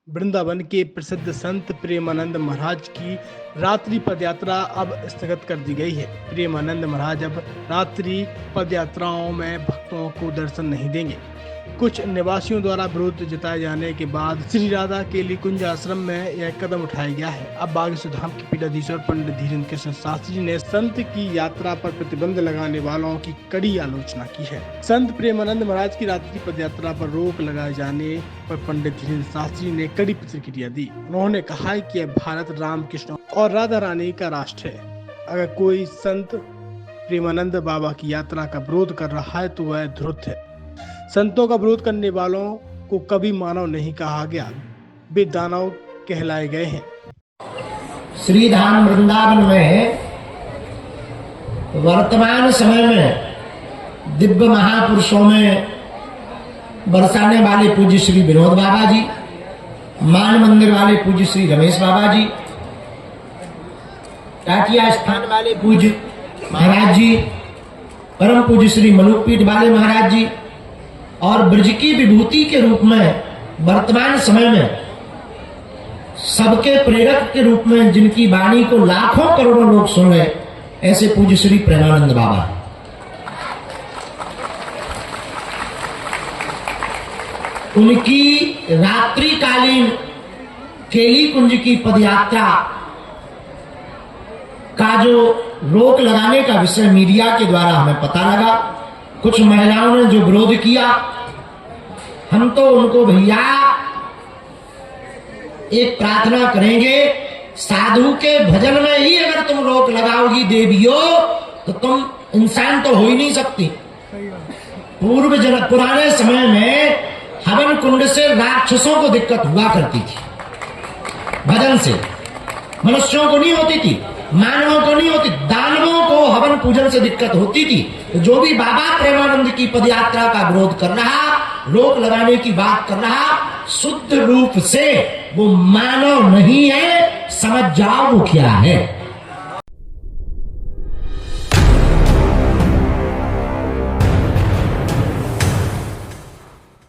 वृंदावन के प्रसिद्ध संत प्रेमानंद महाराज की रात्रि पदयात्रा अब स्थगित कर दी गई है। प्रेमानंद महाराज अब रात्रि पदयात्राओं में भक्तों को दर्शन नहीं देंगे। कुछ निवासियों द्वारा विरोध जताए जाने के बाद श्री राधा केली कुंज आश्रम में यह कदम उठाया गया है। अब बागेश्वर धाम के पीठाधीश्वर पंडित धीरेन्द्र कृष्ण शास्त्री ने संत की यात्रा पर प्रतिबंध लगाने वालों की कड़ी आलोचना की है। संत प्रेमानंद महाराज की रात्रि पदयात्रा पर रोक लगाए जाने पर पंडित धीरेन्द्र शास्त्री ने कड़ी प्रतिक्रिया दी। उन्होंने कहा है कि यह भारत राम कृष्ण और राधा रानी का राष्ट्र है। अगर कोई संत प्रेमानंद बाबा की यात्रा का विरोध कर रहा है तो वह धूर्त है। संतों का विरोध करने वालों को कभी मानव नहीं कहा गया, वे दानव कहलाए गए हैं। श्री धाम वृंदावन में वर्तमान समय में दिव्य महापुरुषों में बरसाने वाले पूज्य श्री विनोद बाबा जी, मान मंदिर वाले पूज्य श्री रमेश बाबा जी, टाटिया स्थान वाले पूज्य महाराज जी, परम पूज्य श्री मलुकपीठ वाले महाराज जी और ब्रज की विभूति के रूप में वर्तमान समय में सबके प्रेरक के रूप में जिनकी वाणी को लाखों करोड़ों लोग सुन रहे, ऐसे पूज्य श्री प्रेमानंद बाबा। उनकी रात्रिकालीन केली कुंज की पदयात्रा का जो रोक लगाने का विषय मीडिया के द्वारा हमें पता लगा, कुछ महिलाओं ने जो विरोध किया, हम तो उनको भैया एक प्रार्थना करेंगे, साधु के भजन में ही अगर तुम रोक लगाओगी देवियों तो तुम इंसान तो हो ही नहीं सकती। पुराने समय में हवन कुंड से राक्षसों को दिक्कत हुआ करती थी, भजन से मनुष्यों को नहीं होती थी, मानवों को नहीं होती, दानवों को हवन पूजन से दिक्कत होती थी। तो जो भी बाबा प्रेमानंद की पदयात्रा का विरोध कर रहा, रोक लगाने की बात कर रहा, शुद्ध रूप से वो मानव नहीं है, समझ जाओ वो क्या है।